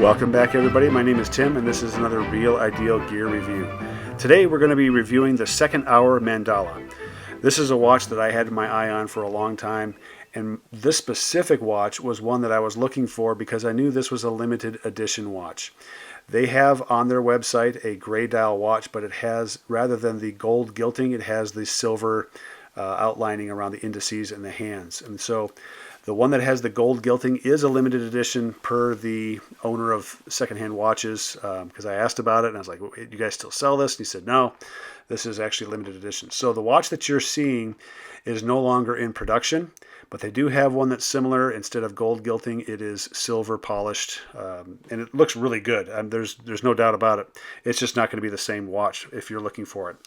Welcome back, everybody. My name is Tim, and this is another Real Ideal Gear review. Today we're going to be reviewing the Second Hour Mandala. This is a watch that I had my eye on for a long time, and this specific watch was one that I was looking for because I knew this was a limited edition watch. They have on their website a gray dial watch, but it has, rather than the gold gilding, it has the silver outlining around the indices and the hands. And so the one that has the gold gilding is a limited edition per the owner of Secondhand Watches, because I asked about it and I was like, well, you guys still sell this? And he said, no, this is actually limited edition. So the watch that you're seeing is no longer in production, but they do have one that's similar. Instead of gold gilding, it is silver polished, and it looks really good. There's no doubt about it. It's just not going to be the same watch if you're looking for it.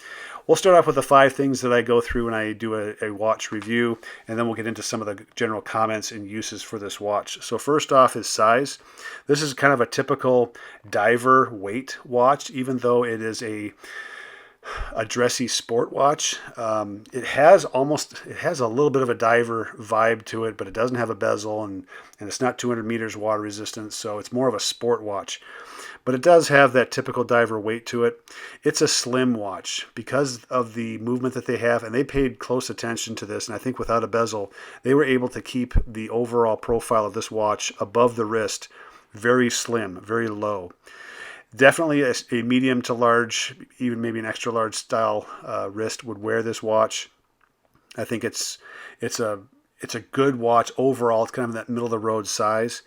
We'll start off with the 5 things that I go through when I do a watch review, and then we'll get into some of the general comments and uses for this watch. So first off is size. This is kind of a typical diver weight watch, even though it is a dressy sport watch. It has a little bit of a diver vibe to it, but it doesn't have a bezel, and it's not 200 meters water resistant, so it's more of a sport watch. But it does have that typical diver weight to it. It's a slim watch because of the movement that they have, and they paid close attention to this, and I think without a bezel, they were able to keep the overall profile of this watch above the wrist very slim, very low. Definitely a medium to large, even maybe an extra large style wrist would wear this watch. I think it's a good watch overall. It's kind of that middle of the road size.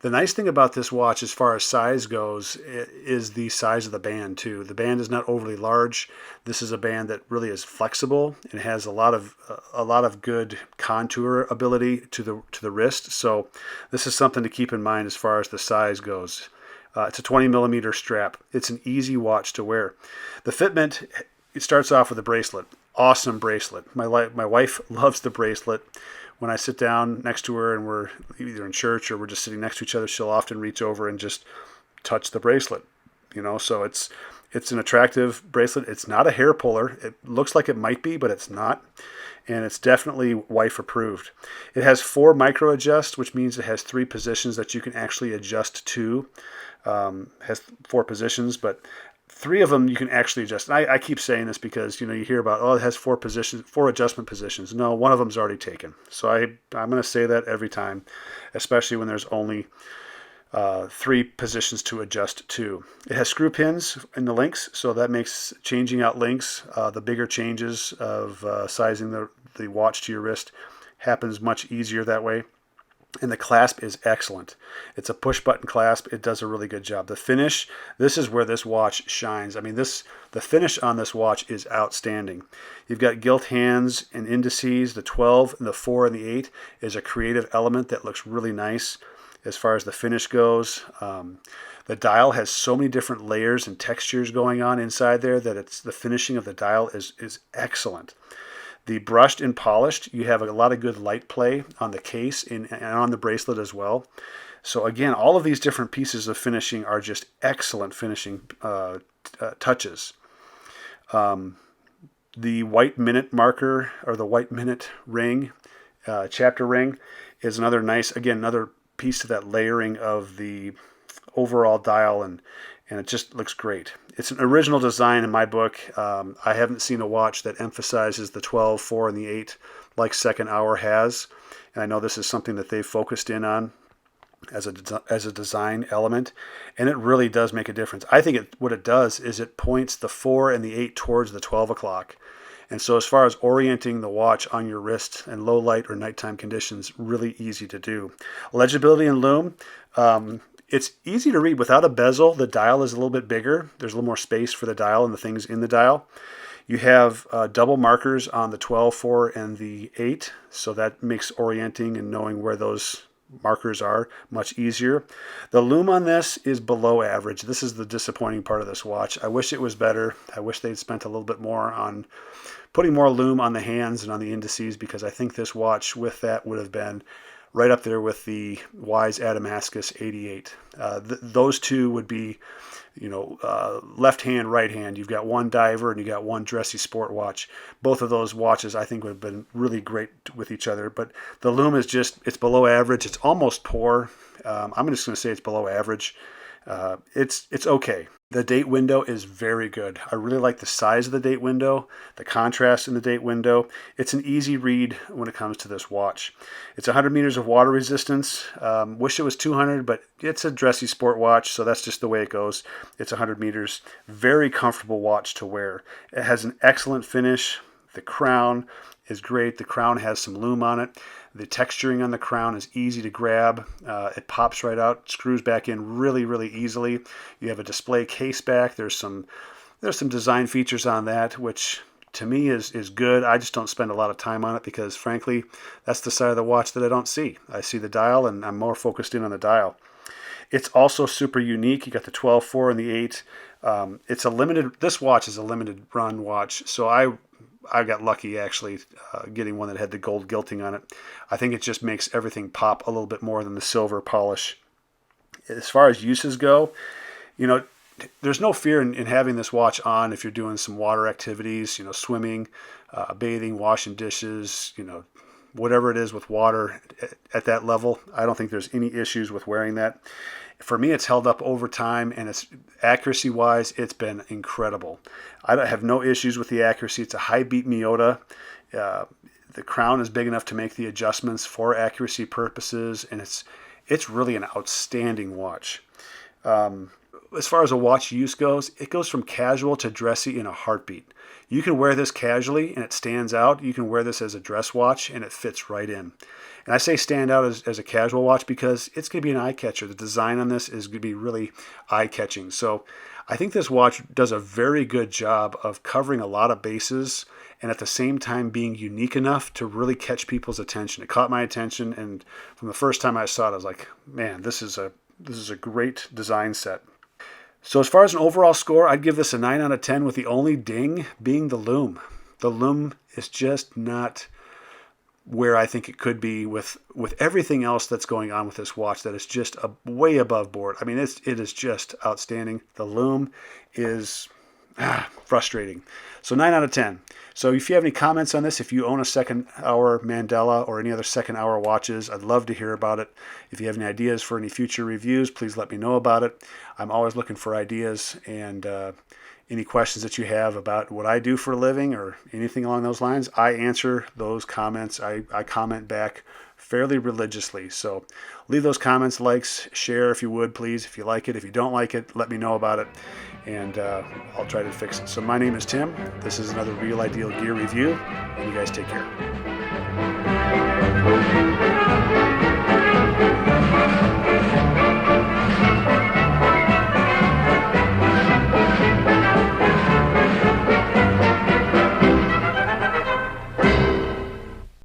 The nice thing about this watch as far as size goes is the size of the band too. The band is not overly large. This is a band that really is flexible and has a lot of good contour ability to the wrist. So this is something to keep in mind as far as the size goes. It's a 20 millimeter strap. It's an easy watch to wear. The fitment, it starts off with a bracelet. Awesome bracelet. My wife loves the bracelet. When I sit down next to her and we're either in church or we're just sitting next to each other, she'll often reach over and just touch the bracelet. So it's an attractive bracelet. It's not a hair puller. It looks like it might be, but it's not. And it's definitely wife approved. It has 4 micro adjust, which means it has 3 positions that you can actually adjust to. Has 4 positions, but 3 of them you can actually adjust. And I keep saying this because you hear about, it has 4 adjustment positions. No, one of them's already taken. So I'm going to say that every time, especially when there's only 3 positions to adjust to. It has screw pins in the links, so that makes changing out links, the bigger changes of sizing the watch to your wrist happens much easier that way. And the clasp is excellent. It's a push button clasp. It does a really good job. The finish, this is where this watch shines. I mean, the finish on this watch is outstanding. You've got gilt hands and indices. The 12 and the 4 and the 8 is a creative element that looks really nice as far as the finish goes. The dial has so many different layers and textures going on inside there that the finishing of the dial is excellent. The brushed and polished, you have a lot of good light play on the case and on the bracelet as well. So again, all of these different pieces of finishing are just excellent finishing touches. The white minute marker, or the white minute ring, chapter ring, is another piece to that layering of the overall dial, and it just looks great. It's an original design in my book. I haven't seen a watch that emphasizes the 12, 4, and the 8 like Second Hour has. And I know this is something that they've focused in on as a design element. And it really does make a difference. I think what it does is it points the 4 and the 8 towards the 12 o'clock. And so as far as orienting the watch on your wrist in low light or nighttime conditions, really easy to do. Legibility and lume. It's easy to read without a bezel. The dial is a little bit bigger. There's a little more space for the dial and the things in the dial. You have double markers on the 12, 4, and the 8, so that makes orienting and knowing where those markers are much easier. The lume on this is below average. This is the disappointing part of this watch. I wish it was better. I wish they'd spent a little bit more on putting more lume on the hands and on the indices, because I think this watch with that would have been right up there with the Wise Adamascus 88. Those two would be, left hand, right hand. You've got one diver and you got one dressy sport watch. Both of those watches I think would have been really great with each other. But the lume is it's below average. It's almost poor. I'm just going to say it's below average. It's okay. The date window is very good. I really like the size of the date window, the contrast in the date window. It's an easy read when it comes to this watch. It's 100 meters of water resistance. Wish it was 200, but it's a dressy sport watch, so that's just the way it goes. It's 100 meters. Very comfortable watch to wear. It has an excellent finish. The crown is great. The crown has some lume on it. The texturing on the crown is easy to grab. It pops right out, screws back in really, really easily. You have a display case back. There's some design features on that, which to me is good. I just don't spend a lot of time on it because, frankly, that's the side of the watch that I don't see. I see the dial, and I'm more focused in on the dial. It's also super unique. You got the 12/4 and the 8. It's a limited. This watch is a limited run watch, so I got lucky actually getting one that had the gold gilding on it. I think it just makes everything pop a little bit more than the silver polish. As far as uses go, you know, there's no fear in having this watch on if you're doing some water activities, swimming, bathing, washing dishes, whatever it is with water at that level. I don't think there's any issues with wearing that. For me, it's held up over time, and it's accuracy-wise, it's been incredible. I have no issues with the accuracy. It's a high-beat Miyota. The crown is big enough to make the adjustments for accuracy purposes, and it's really an outstanding watch. As far as a watch use goes, it goes from casual to dressy in a heartbeat. You can wear this casually and it stands out. You can wear this as a dress watch and it fits right in. And I say stand out as a casual watch because it's going to be an eye catcher. The design on this is going to be really eye catching. So I think this watch does a very good job of covering a lot of bases and at the same time being unique enough to really catch people's attention. It caught my attention, and from the first time I saw it, I was like, man, this is a great design set. So as far as an overall score, I'd give this a 9 out of 10 with the only ding being the lume. The lume is just not where I think it could be with everything else that's going on with this watch that is just way above board. I mean, it is just outstanding. The lume is frustrating. So 9 out of 10. So if you have any comments on this, if you own a Second Hour Mandala or any other Second Hour watches, I'd love to hear about it. If you have any ideas for any future reviews, please let me know about it. I'm always looking for ideas, and any questions that you have about what I do for a living or anything along those lines, I answer those comments. I comment back fairly religiously. So leave those comments, likes, share if you would, please. If you like it, if you don't like it, let me know about it, and I'll try to fix it. So my name is Tim. This is another Real Ideal Gear review, and you guys take care.